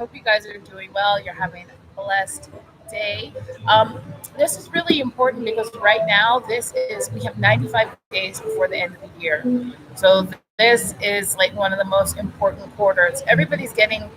Hope you guys are doing well. You're having a blessed day. Um, this is really important because right now, we have 95 days before the end of the year. So this is like one of the most important quarters. Everybody's getting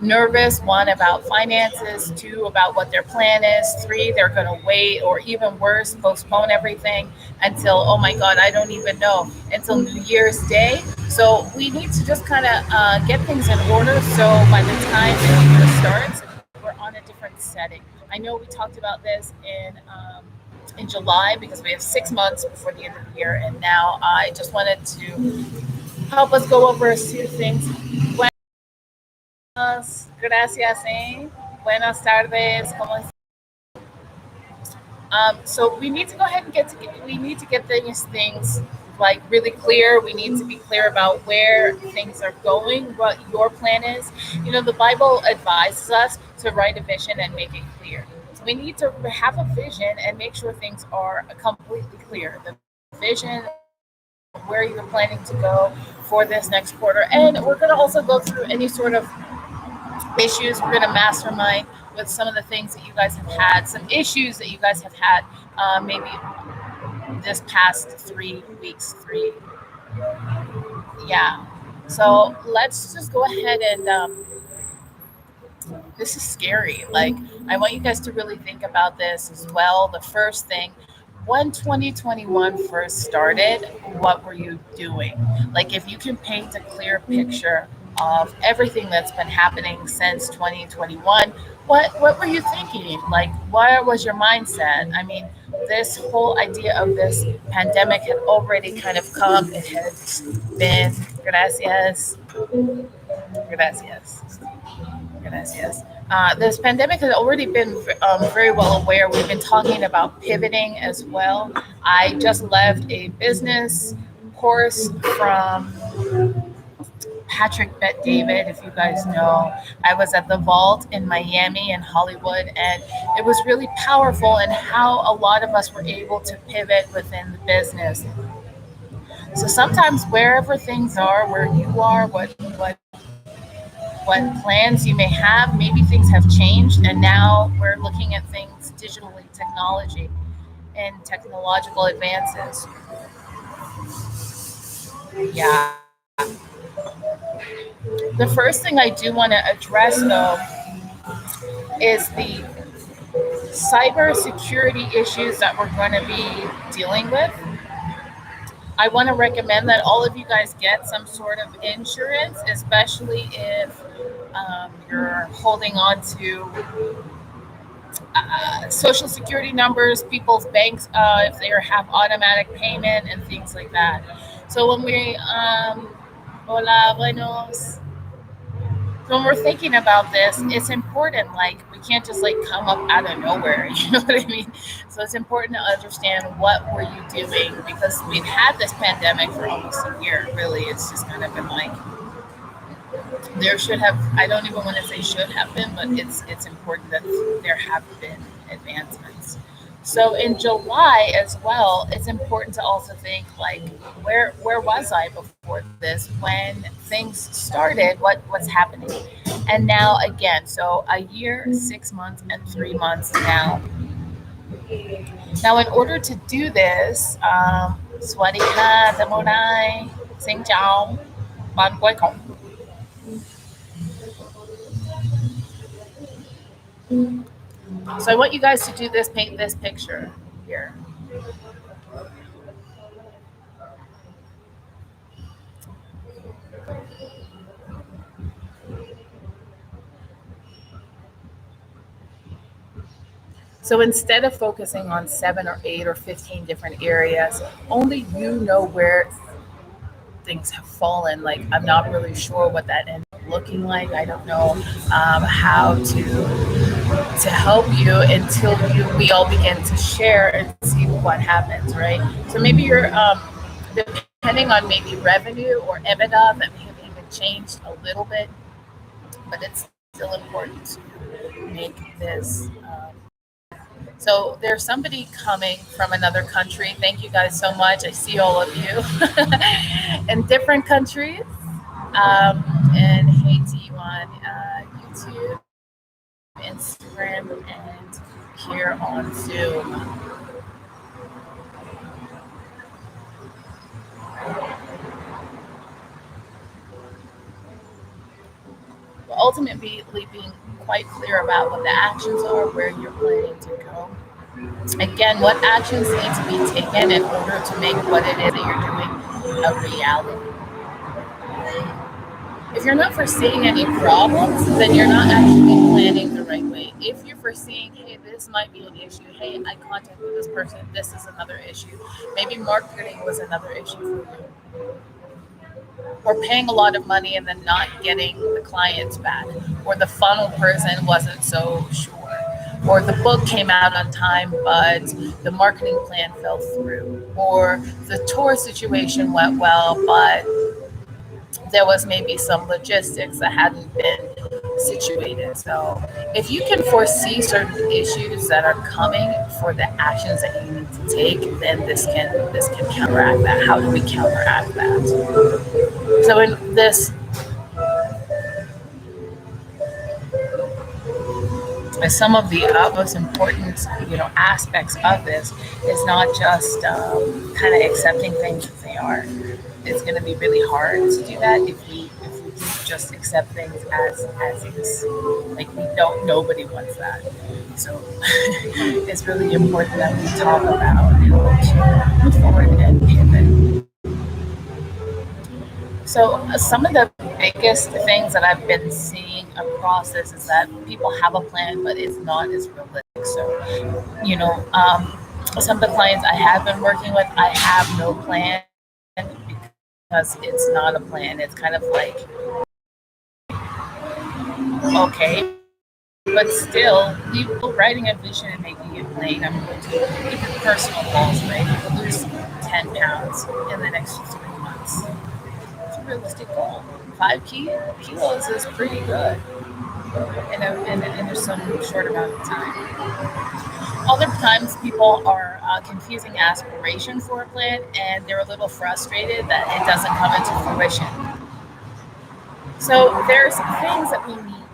nervous, one about finances, two about what their plan is, three they're going to wait or even worse postpone everything until, oh my god, I don't even know, until New Year's Day. So we need to just kind of get things in order so by the time the new year starts we're on a different setting. I know we talked about this in July because we have 6 months before the end of the year, and now I just wanted to help us go over a few things. Gracias, eh? Buenas tardes. So we need to go ahead and we need to get things like really clear. We need to be clear about where things are going, what your plan is. You know, the Bible advises us to write a vision and make it clear. So we need to have a vision and make sure things are completely clear. The vision, where you're planning to go for this next quarter. And we're going to also go through any sort of issues. We're going to mastermind with some of the things that you guys have had, some issues that you guys have had, maybe this past 3 weeks. Yeah. So let's just go ahead and this is scary. Like, I want you guys to really think about this as well. The first thing, when 2021 first started, what were you doing? Like, if you can paint a clear picture of everything that's been happening since 2021, what were you thinking? Like, what was your mindset? I mean, this whole idea of this pandemic had already kind of come. It has been, gracias, gracias. Gracias. This pandemic has already been very well aware. We've been talking about pivoting as well. I just left a business course from Patrick Bet David, if you guys know. I was at the Vault in Miami and Hollywood, and it was really powerful in how a lot of us were able to pivot within the business. So sometimes wherever things are, where you are, what plans you may have. Maybe things have changed, and now we're looking at things digitally, technology, and technological advances. Yeah. The first thing I do want to address, though, is the cybersecurity issues that we're going to be dealing with. I want to recommend that all of you guys get some sort of insurance, especially if you're holding on to social security numbers, people's banks, if they have automatic payment and things like that. So hola, buenos. So when we're thinking about this, it's important. Like, we can't just like come up out of nowhere. You know what I mean? So it's important to understand what were you doing, because we've had this pandemic for almost a year. Really, it's just kind of been like there should have. I don't even want to say should have been, but it's important that there have been advancements. So in July as well, it's important to also think like where was I before this? When things started, what's happening? And now again, so a year, 6 months, and 3 months now. Now, in order to do this, Swadika, Damonai, Sing Chao, Ban Quay Khổng. So I want you guys to do this, paint this picture here. So instead of focusing on 7 or 8 or 15 different areas, only you know where things have fallen. Like, I'm not really sure what that ends up looking like. I don't know how to help you until we all begin to share and see what happens, right? So maybe you're depending on maybe revenue or EBITDA that may have even changed a little bit, but it's still important to make this. So there's somebody coming from another country. Thank you guys so much. I see all of you in different countries. And hey, T1, YouTube, Instagram, and here on Zoom. But ultimately, being quite clear about what the actions are, where you're planning to go. Again, what actions need to be taken in order to make what it is that you're doing a reality. If you're not foreseeing any problems, then you're not actually planning the right way. If you're foreseeing, hey, this might be an issue, hey, I contacted this person, this is another issue, maybe marketing was another issue for you, or paying a lot of money and then not getting the clients back, or the funnel person wasn't so sure, or the book came out on time but the marketing plan fell through, or the tour situation went well but there was maybe some logistics that hadn't been situated. So if you can foresee certain issues that are coming for the actions that you need to take, then this can counteract that. How do we counteract that? So in this, some of the most important, aspects of this is not just kind of accepting things as they are. It's going to be really hard to do that if we just accept things as is. Like we don't. Nobody wants that. So it's really important that we talk about how to move forward and pivot. So some of the biggest things that I've been seeing across this is that people have a plan, but it's not as realistic. So, some of the clients I have been working with, I have no plan because it's not a plan. It's kind of like, okay, but still, people writing a vision and making it plain. I'm going to even personal goals, right? Lose 10 pounds in the next 3 months. It's a realistic goal. 5 kilos is pretty good in some short amount of time. Other times, people are confusing aspiration for a plan, and they're a little frustrated that it doesn't come into fruition. So there's things that we need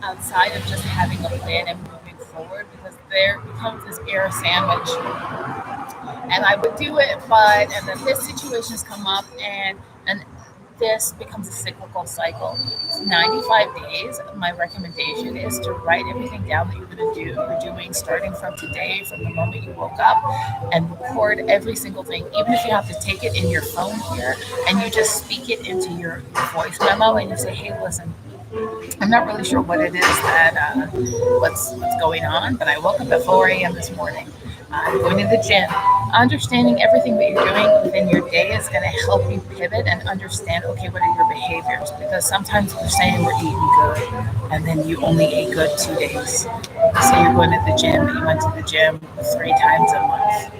outside of just having a plan and moving forward, because there becomes this air sandwich. And I would do it, but and then this situation's come up, and this becomes a cyclical cycle. 95 days, my recommendation is to write everything down that you're doing starting from today, from the moment you woke up, and record every single thing, even if you have to take it in your phone here and you just speak it into your voice memo and you say, hey, listen, I'm not really sure what it is that what's going on, but I woke up at 4 a.m. this morning. I'm going to the gym. Understanding everything that you're doing within your day is going to help you pivot and understand, okay, what are your behaviors? Because sometimes we're saying we're eating good, and then you only ate good 2 days. So you're going to the gym, but you went to the gym 3 times a month.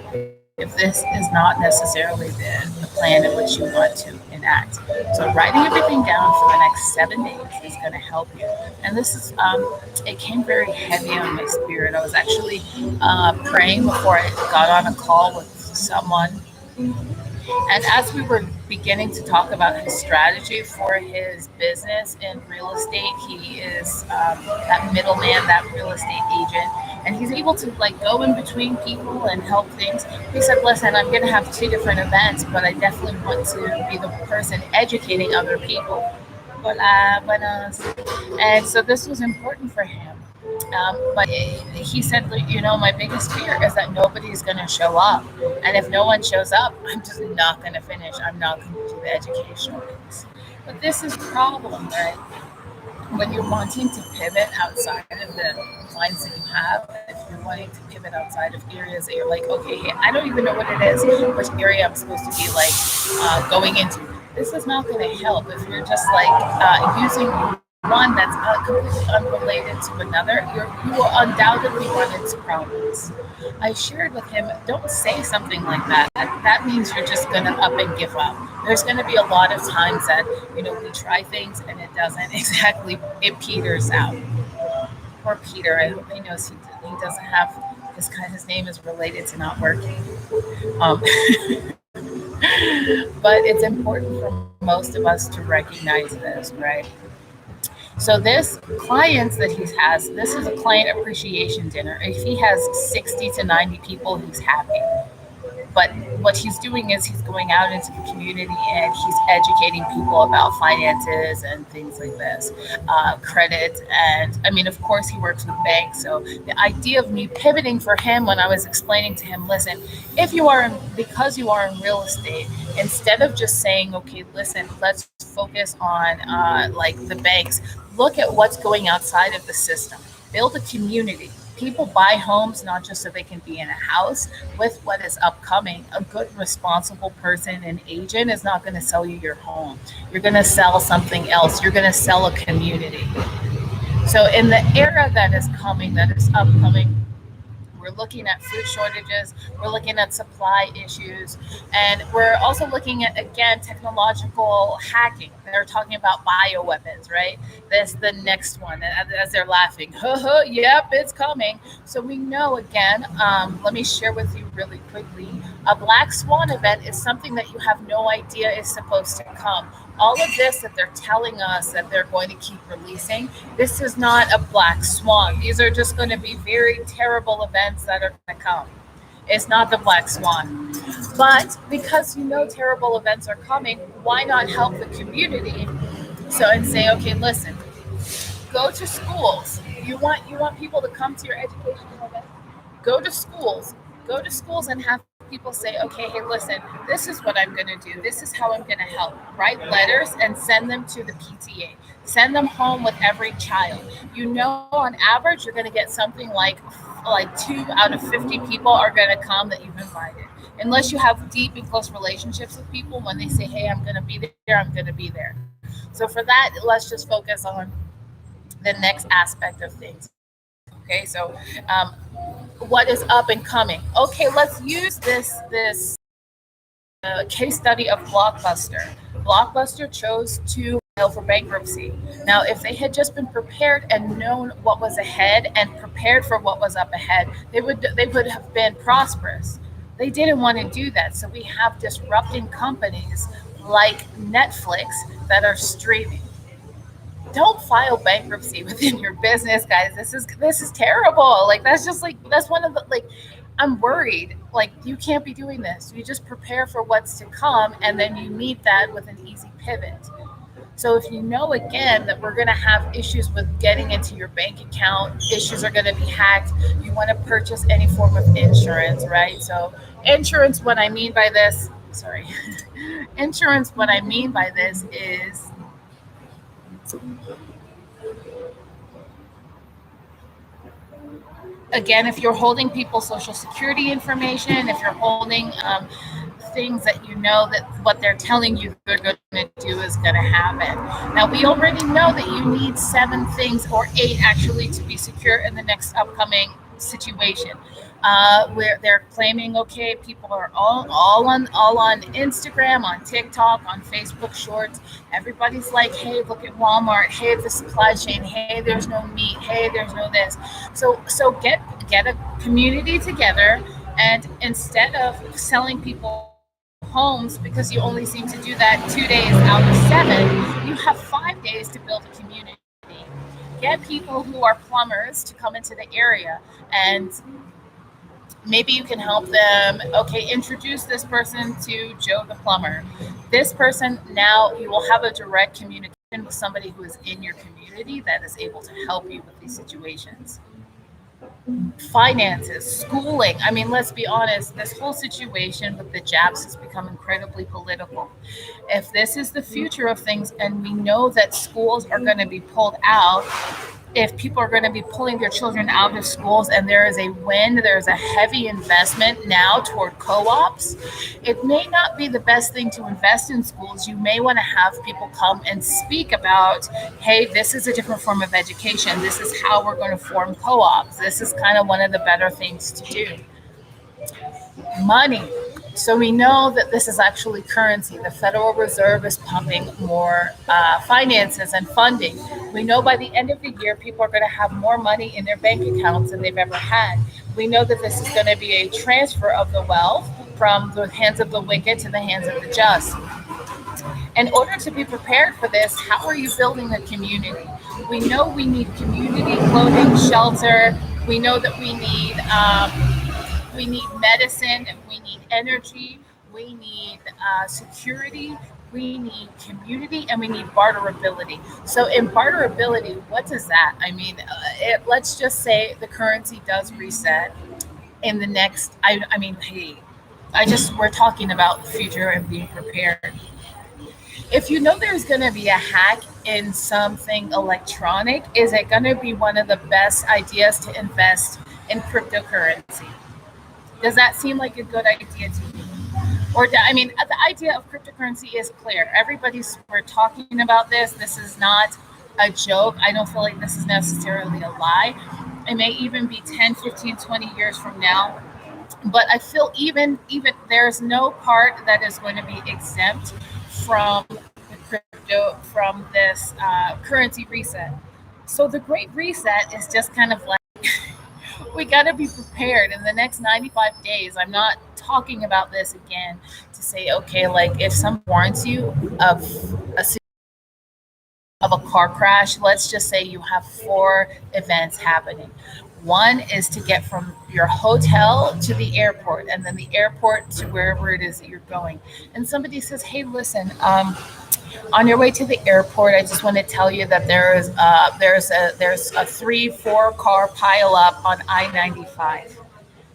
If this is not necessarily the plan in which you want to enact. So writing everything down for the next 7 days is going to help you. And this is, it came very heavy on my spirit. I was actually praying before I got on a call with someone. And as we were beginning to talk about his strategy for his business in real estate, he is that middleman, that real estate agent, and he's able to like go in between people and help things. He said, "Listen, I'm going to have 2 different events, but I definitely want to be the person educating other people." Hola, buenas. And so this was important for him. But he said, my biggest fear is that nobody's going to show up. And if no one shows up, I'm just not going to finish. I'm not going to do the educational piece. But this is the problem, right? When you're wanting to pivot outside of the lines that you have, if you're wanting to pivot outside of areas that you're like, okay, hey, I don't even know what it is, which area I'm supposed to be like going into. This is not going to help if you're just like using one that's completely unrelated to another. You will undoubtedly run into problems. I shared with him, don't say something like that. That means you're just going to up and give up. There's going to be a lot of times that, we try things and it doesn't exactly, it peters out. Poor Peter, I hope he knows he doesn't have, his name is related to not working. Um, but it's important for most of us to recognize this, right? So this clients that he has, this is a client appreciation dinner. If he has 60 to 90 people, he's happy. But what he's doing is he's going out into the community and he's educating people about finances and things like this, credit. And I mean, of course, he works with banks. So the idea of me pivoting for him when I was explaining to him, listen, if you are in, because you are in real estate, instead of just saying, okay, listen, let's focus on like the banks, look at what's going outside of the system, build a community. People buy homes not just so they can be in a house. With what is upcoming, a good responsible person, an agent, is not going to sell you your home. You're going to sell something else. You're going to sell a community. So in the era that is coming, that is upcoming, we're looking at food shortages, we're looking at supply issues, and we're also looking at, again, technological hacking. They're talking about bioweapons, right? That's the next one, as they're laughing. Yep, it's coming. So we know, again, let me share with you really quickly. A black swan event is something that you have no idea is supposed to come. All of this that they're telling us that they're going to keep releasing, this is not a black swan. These are just going to be very terrible events that are going to come. It's not the black swan. But because you know terrible events are coming, why not help the community? So and say, okay, listen, go to schools. You want people to come to your educational events. Go to schools. Go to schools and have people say, okay, hey, listen, this is what I'm going to do. This is how I'm going to help. Write letters and send them to the PTA. Send them home with every child. You know, on average, you're going to get something like 2 out of 50 people are going to come that you've invited. Unless you have deep and close relationships with people, when they say, hey, I'm going to be there, I'm going to be there. So for that, let's just focus on the next aspect of things. Okay, so what is up and coming? Okay, let's use this case study of Blockbuster. Blockbuster chose to file for bankruptcy. Now, if they had just been prepared and known what was ahead and prepared for what was up ahead, they would have been prosperous. They didn't want to do that, so we have disrupting companies like Netflix that are streaming. Don't file bankruptcy within your business, guys. This is terrible. Like, that's just like, that's one of the, like, I'm worried. Like, you can't be doing this. You just prepare for what's to come and then you meet that with an easy pivot. So if you know, again, that we're going to have issues with getting into your bank account, issues are going to be hacked, you want to purchase any form of insurance, right? So insurance, what I mean by this, sorry, insurance, what I mean by this is, again, if you're holding people's social security information, if you're holding things that you know that what they're telling you they're going to do is going to happen. Now, we already know that you need 7 things, or 8 actually, to be secure in the next upcoming situation. Where they're claiming, okay, people are all on Instagram, on TikTok, on Facebook Shorts. Everybody's like, hey, look at Walmart. Hey, the supply chain. Hey, there's no meat. Hey, there's no this. So get a community together, and instead of selling people homes, because you only seem to do that 2 days out of 7, you have 5 days to build a community. Get people who are plumbers to come into the area, and maybe you can help them. Okay, introduce this person to Joe the plumber. This person, now you will have a direct communication with somebody who is in your community that is able to help you with these situations. Finances, schooling. I mean, let's be honest, this whole situation with the jabs has become incredibly political. If this is the future of things, and we know that schools are going to be pulled out, if people are going to be pulling their children out of schools, and there's a heavy investment now toward co-ops, it may not be the best thing to invest in schools. You may want to have people come and speak about, hey, this is a different form of education. This is how we're going to form co-ops. This is kind of one of the better things to do. Money. So we know that this is actually currency. The Federal Reserve is pumping more finances and funding. We know by the end of the year, people are going to have more money in their bank accounts than they've ever had. We know that this is going to be a transfer of the wealth from the hands of the wicked to the hands of the just. In order to be prepared for this, how are you building a community? We know we need community clothing, shelter. We know that we need medicine, we need energy, we need security, we need community, and we need barterability. So, in barterability, what does that? I mean, let's just say the currency does reset in the next. I mean, hey, we're talking about the future and being prepared. If you know there's going to be a hack in something electronic, is it going to be one of the best ideas to invest in cryptocurrency? Does that seem like a good idea to you? I mean, the idea of cryptocurrency is clear. We're talking about this. This is not a joke. I don't feel like this is necessarily a lie. It may even be 10, 15, 20 years from now. But I feel even there's no part that is going to be exempt from the from this currency reset. So the Great Reset is just kind of like we got to be prepared in the next 95 days. I'm not talking about this again to say, okay, like if someone warns you of a of a car crash, let's just say you have four events happening. One is to get from your hotel to the airport, and then the airport to wherever it is that you're going. And somebody says, "Hey, listen, on your way to the airport, I just want to tell you that there's a 3 4 car pile up on I-95."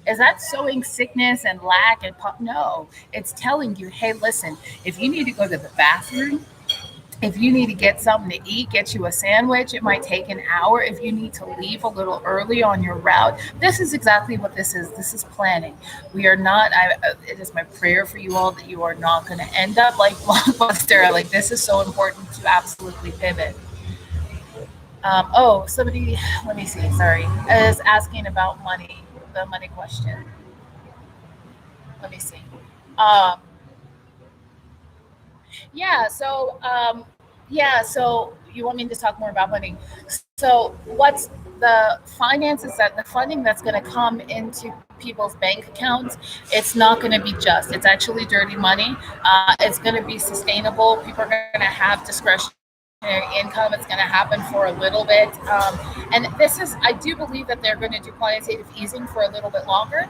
Is that sowing sickness and lack and no? It's telling you, hey, listen, if you need to go to the bathroom, if you need to get something to eat, get you a sandwich, it might take an hour. If you need to leave a little early on your route, this is exactly what this is. This is planning. We are not, it is my prayer for you all that you are not going to end up like Blockbuster. Like, this is so important to absolutely pivot. Somebody, let me see, sorry, is asking about money, the money question. Let me see. Um, Yeah, so you want me to talk more about money? So what's the finances that the funding that's going to come into people's bank accounts? It's not going to be just. It's actually dirty money. It's going to be sustainable. People are going to have discretionary income. It's going to happen for a little bit. And I do believe that they're going to do quantitative easing for a little bit longer,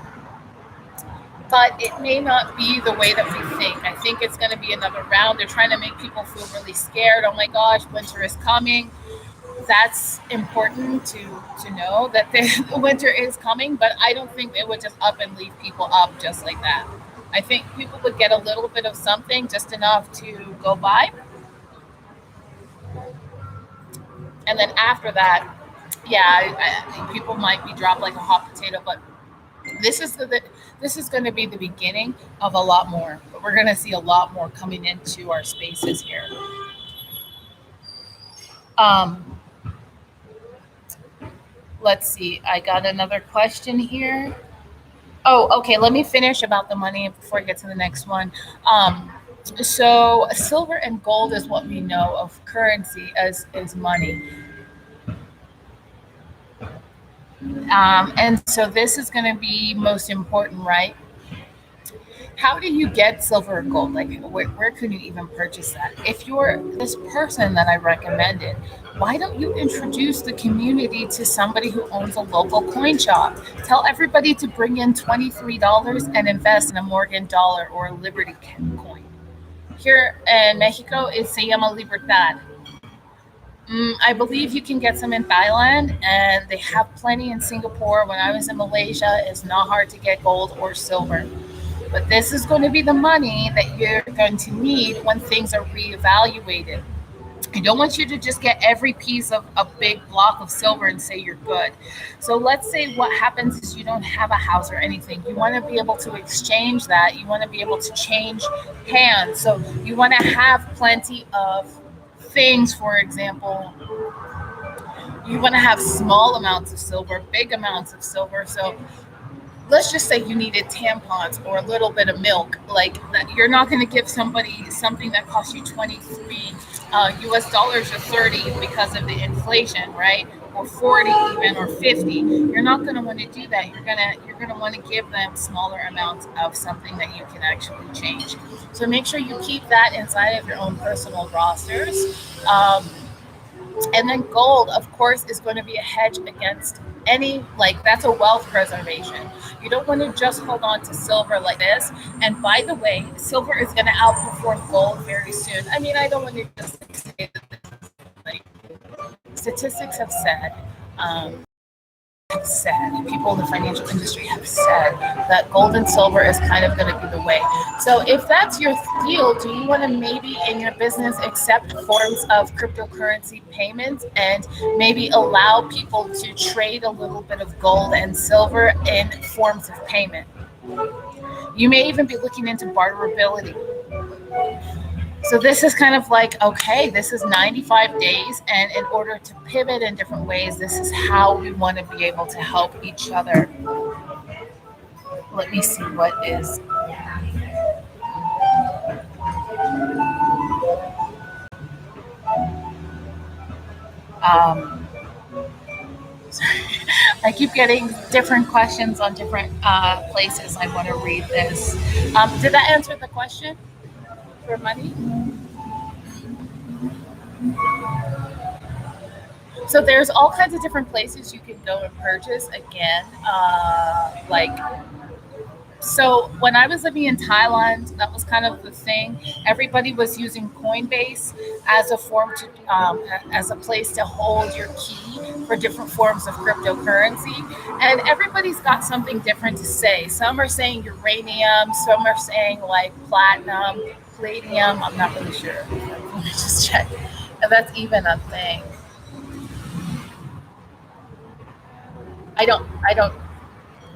but it may not be the way that we think. I think it's going to be another round. They're trying to make people feel really scared. Oh my gosh, winter is coming. That's important to know that the winter is coming, but I don't think they would just up and leave people up just like that. I think people would get a little bit of something, just enough to go by, and then after that, yeah, people might be dropped like a hot potato. But this is this is going to be the beginning of a lot more. But we're going to see a lot more coming into our spaces here. Um, let's see. I got another question here. Oh, okay. Let me finish about the money before I get to the next one. So silver and gold is what we know of currency as is money. And so this is going to be most important, right? How do you get silver or gold? Like, where can you even purchase that? If you're this person that I recommended, why don't you introduce the community to somebody who owns a local coin shop? Tell everybody to bring in $23 and invest in a Morgan dollar or a Liberty coin. Here in Mexico, it se llama Libertad. I believe you can get some in Thailand, and they have plenty in Singapore. When I was in Malaysia, it's not hard to get gold or silver. But this is going to be the money that you're going to need when things are reevaluated. I don't want you to just get every piece of a big block of silver and say you're good. So let's say what happens is you don't have a house or anything. You want to be able to exchange that. You want to be able to change hands. So you want to have plenty of things. For example, you want to have small amounts of silver, big amounts of silver. So let's just say you needed tampons or a little bit of milk. Like that, you're not going to give somebody something that costs you 23 US dollars or 30 because of the inflation, right? Or 40 even, or 50. You're not going to want to do that. You're going to want to give them smaller amounts of something that you can actually change. So make sure you keep that inside of your own personal rosters. Um, And then gold, of course, is going to be a hedge against any, like, that's a wealth preservation. You don't want to just hold on to silver like this. And by the way, silver is going to outperform gold very soon. I mean, I don't want to just like say that this is like statistics have said, have said, people in the financial industry have said that gold and silver is kind of going to be the way. So if that's your deal, do you want to maybe in your business accept forms of cryptocurrency payments and maybe allow people to trade a little bit of gold and silver in forms of payment? You may even be looking into barterability. So this is kind of like, okay, this is 95 days, and in order to pivot in different ways, this is how we want to be able to help each other. Let me see what is. Um, I keep getting different questions on different places. I want to read this. Did that answer the question for money? So there's all kinds of different places you can go and purchase. Again, like, so when I was living in Thailand, that was kind of the thing. Everybody was using Coinbase as a form to, as a place to hold your key for different forms of cryptocurrency, and everybody's got something different to say. Some are saying uranium, some are saying like platinum, palladium. I'm not really sure. Let me just check if that's even a thing. I don't.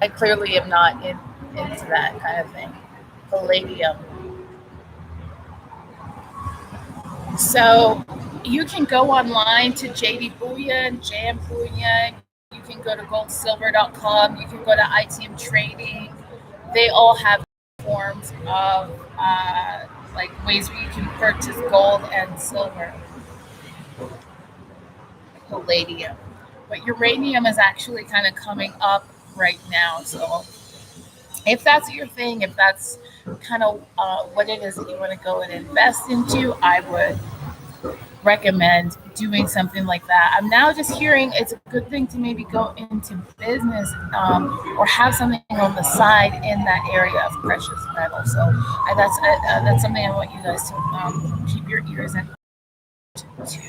I clearly am not into that kind of thing. Palladium. So you can go online to JD Bullion, JM Bullion. You can go to goldsilver.com. You can go to ITM Trading. They all have forms of like ways where you can purchase gold and silver, palladium. But uranium is actually kind of coming up right now. So if that's your thing, if that's kind of what it is that you want to go and invest into, I would recommend doing something like that. I'm now just hearing it's a good thing to maybe go into business, or have something on the side in that area of precious metal. So that's something I want you guys to keep your ears in to.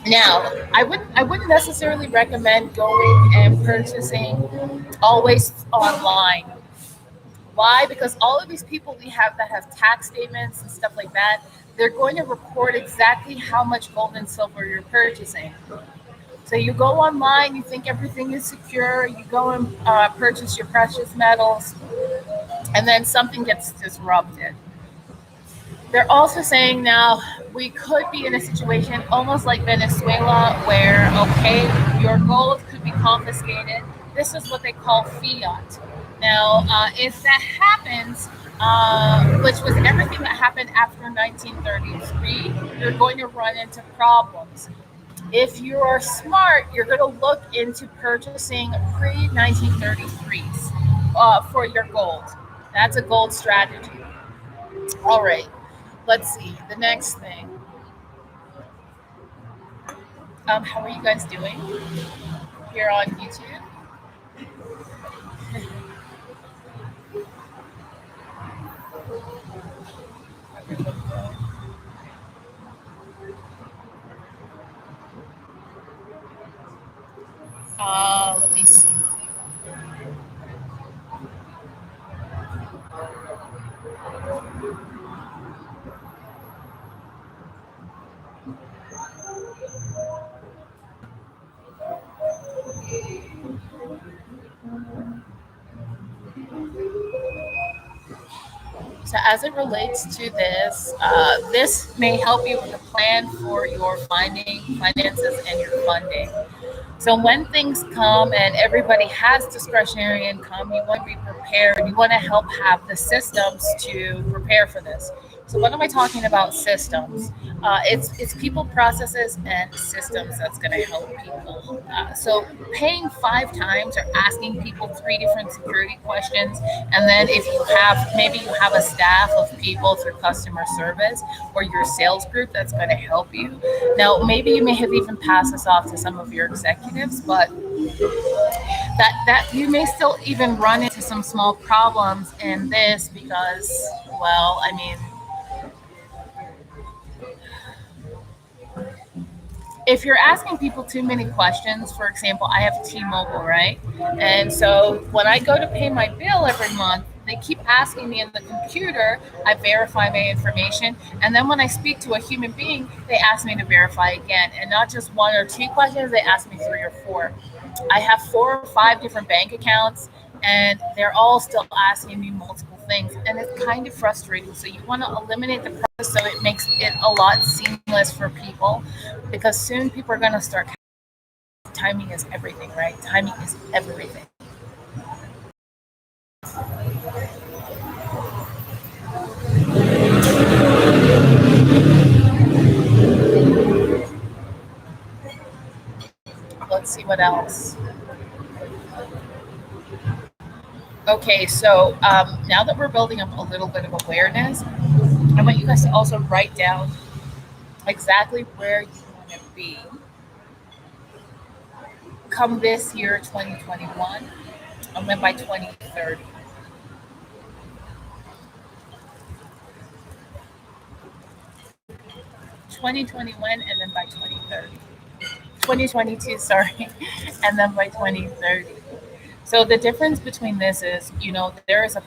Now, I wouldn't necessarily recommend going and purchasing always online. Why? Because all of these people we have that have tax statements and stuff like that, they're going to record exactly how much gold and silver you're purchasing. So you go online, you think everything is secure, you go and purchase your precious metals, and then something gets disrupted. They're also saying now we could be in a situation almost like Venezuela where, okay, your gold could be confiscated. This is what they call fiat. Now, if that happens, which was everything that happened after 1933, you're going to run into problems. If you are smart, you're going to look into purchasing pre 1933s for your gold. That's a gold strategy. All right. Let's see. The next thing. How are you guys doing here on YouTube? Let me see. So as it relates to this, this may help you with a plan for your finding finances and your funding. So when things come and everybody has discretionary income, you want to be prepared. You want to help have the systems to prepare for this. So what am I talking about? Systems. It's people, processes, and systems that's going to help people. So paying 5 times or asking people 3 different security questions, and then if you have maybe you have a staff of people through customer service or your sales group that's going to help you. Now maybe you may have even passed this off to some of your executives, but that you may still even run into some small problems in this because, well, I mean, if you're asking people too many questions, for example, I have T-Mobile, right? And so when I go to pay my bill every month, they keep asking me in the computer, I verify my information, and then when I speak to a human being, they ask me to verify again, and not just 1 or 2 questions, they ask me 3 or 4. I have 4 or 5 different bank accounts, and they're all still asking me multiple things, and it's kind of frustrating. So you want to eliminate the process so it makes it a lot seamless for people, because soon people are going to start. Timing is everything, right? Timing is everything. Let's see what else. Okay, so now that we're building up a little bit of awareness, I want you guys to also write down exactly where you want to be come this year, 2021, and then by 2030. 2021, and then by 2030. 2022, sorry, and then by 2030. So the difference between this is, there is a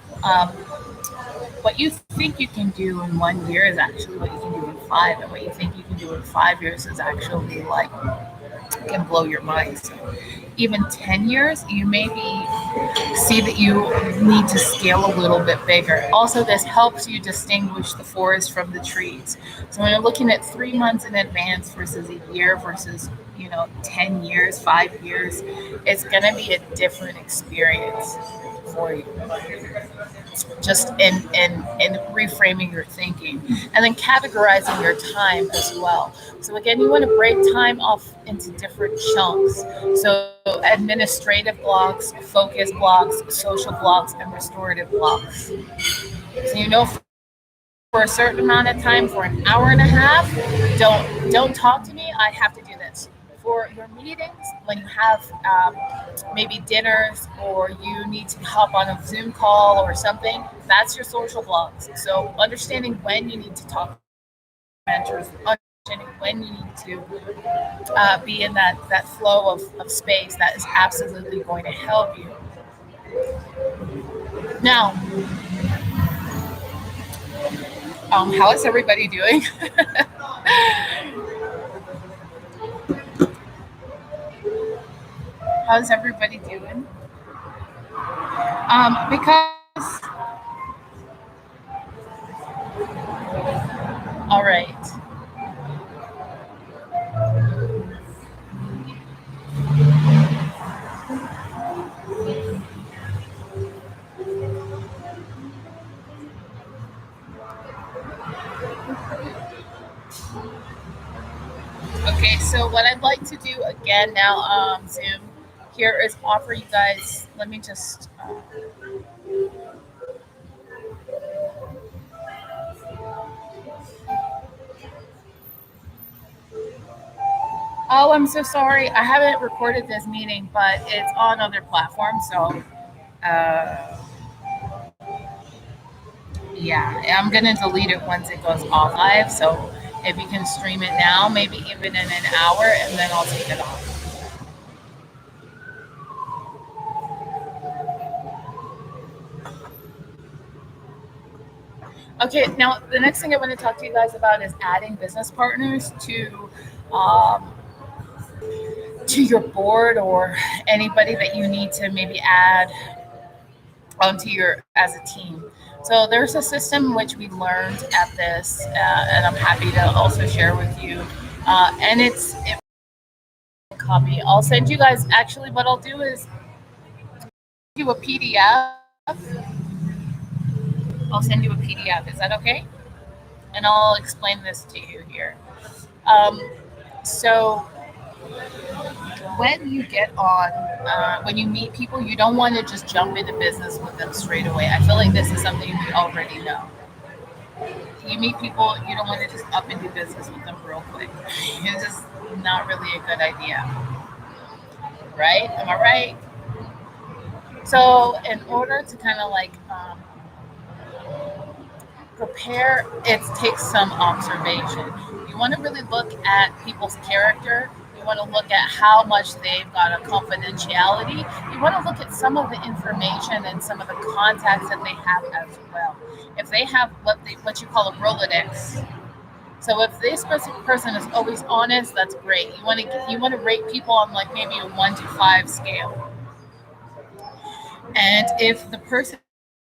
what you think you can do in 1 year is actually what you can do in five, and what you think you can do in 5 years is actually like can blow your mind. So even 10 years, you maybe see that you need to scale a little bit bigger. Also, this helps you distinguish the forest from the trees. So when you're looking at 3 months in advance versus a year versus 10 years, 5 years, it's going to be a different experience for you, just in reframing your thinking, and then categorizing your time as well. So again, you want to break time off into different chunks. So administrative blocks, focus blocks, social blocks, and restorative blocks. So for a certain amount of time, for an hour and a half, don't talk to me. I have to do this. For your meetings, when you have maybe dinners, or you need to hop on a Zoom call or something, that's your social blocks. So understanding when you need to talk to mentors, understanding when you need to be in that flow of space, that is absolutely going to help you. Now, how is everybody doing? How's everybody doing? Because, all right. Okay, so what I'd like to do again now, Zoom, here is offer you guys. Let me just. Oh, I'm so sorry. I haven't recorded this meeting, but it's on other platforms. So, uh, yeah, I'm gonna delete it once it goes off live. So, if you can stream it now, maybe even in an hour, and then I'll take it off. Okay, now the next thing I want to talk to you guys about is adding business partners um, to your board, or anybody that you need to maybe add onto your as a team. So there's a system which we learned at this, and I'm happy to also share with you. And it copy. I'll send you guys. Actually, what I'll do is do a PDF. I'll send you a PDF. Is that okay? And I'll explain this to you here. Um, so when you get on, when you meet people, you don't want to just jump into business with them straight away. I feel like this is something we already know. You meet people, you don't want to just up and do business with them real quick. It's just not really a good idea, right? Am I right? So, in order to kind of like prepare, it takes some observation. You want to really look at people's character. You want to look at how much they've got a confidentiality. You want to look at some of the information and some of the contacts that they have as well. If they have what you call a Rolodex, so if this person is always honest, that's great. You want to rate people on like maybe a 1 to 5 scale. And if the person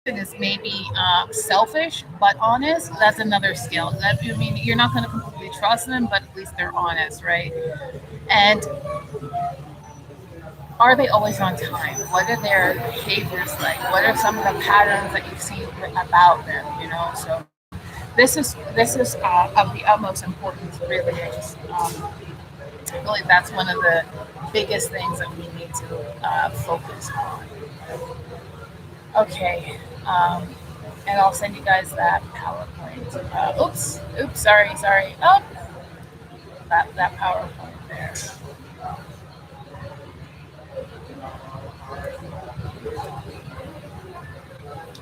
is maybe selfish but honest, that's another scale. Mean, you're not going to completely trust them, but at least they're honest, right? And are they always on time? What are their behaviors like? What are some of the patterns that you've seen about them? So this is of the utmost importance. Really, really that's one of the biggest things that we need to focus on. Okay. And I'll send you guys that PowerPoint. Oops, sorry. Oh, that PowerPoint there.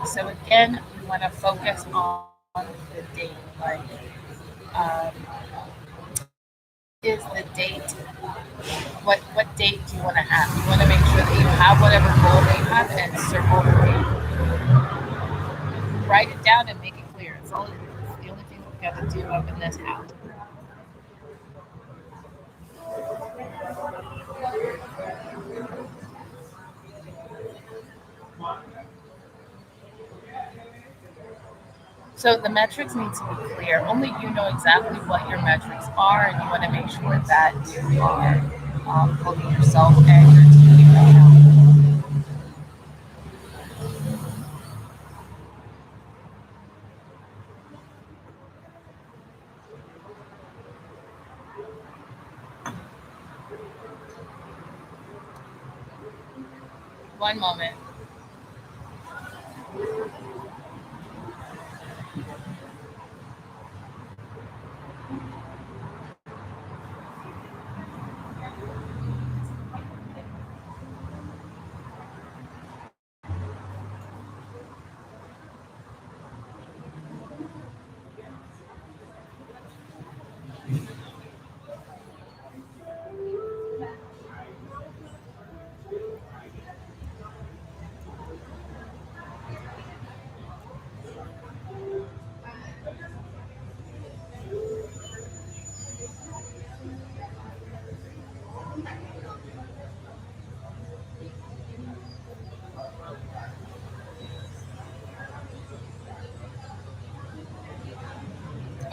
So again, we want to focus on the date. Like, um, what is the date? What date do you want to have? You want to make sure that you have whatever goal that you have and circle the date. Write it down and make it clear. It's all it is. It's the only thing we've got to do up in this house. So the metrics need to be clear. Only you know exactly what your metrics are, and you want to make sure that you are holding yourself and your team accountable. One moment.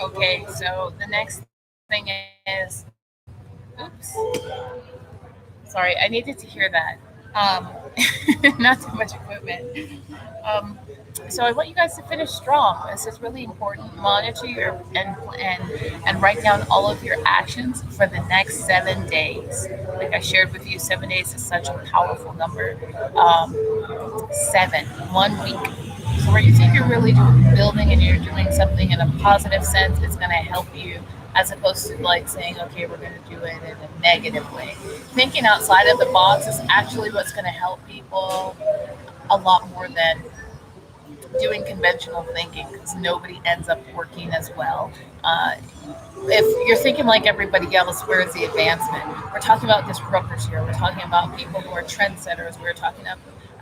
Okay, so the next thing is, oops, sorry, I needed to hear that. Um, Not too much equipment. Um, so I want you guys to finish strong. This is really important. Monitor your and write down all of your actions for the next 7 days. Like I shared with you, 7 days is such a powerful number. Um, 7, 1 week. So where you think you're really building and you're doing something in a positive sense, it's going to help you as opposed to like saying, okay, we're going to do it in a negative way. Thinking outside of the box is actually what's going to help people a lot more than doing conventional thinking because nobody ends up working as well. If you're thinking like everybody else, where is the advancement? We're talking about disruptors here. We're talking about people who are trendsetters. We're talking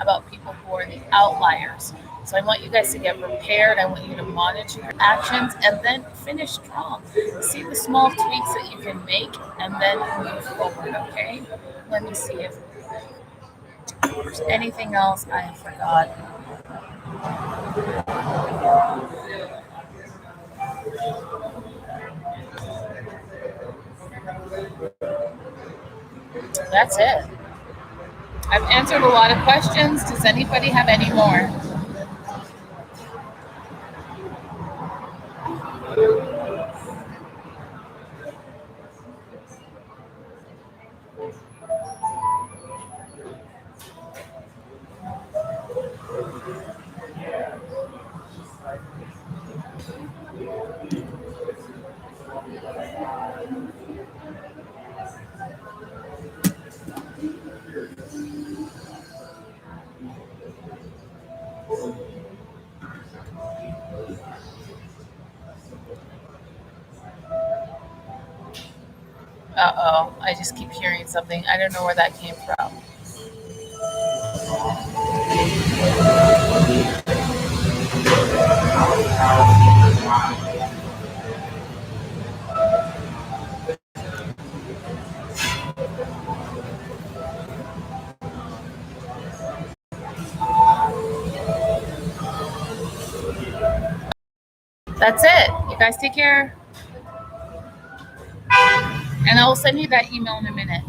about people who are the outliers. So I want you guys to get prepared. I want you to monitor your actions and then finish strong. See the small tweaks that you can make and then move forward, okay? Let me see if there's anything else I forgot. That's it. I've answered a lot of questions. Does anybody have any more? Uh-oh, I just keep hearing something. I don't know where that came from. That's it. You guys take care. And I will send you that email in a minute.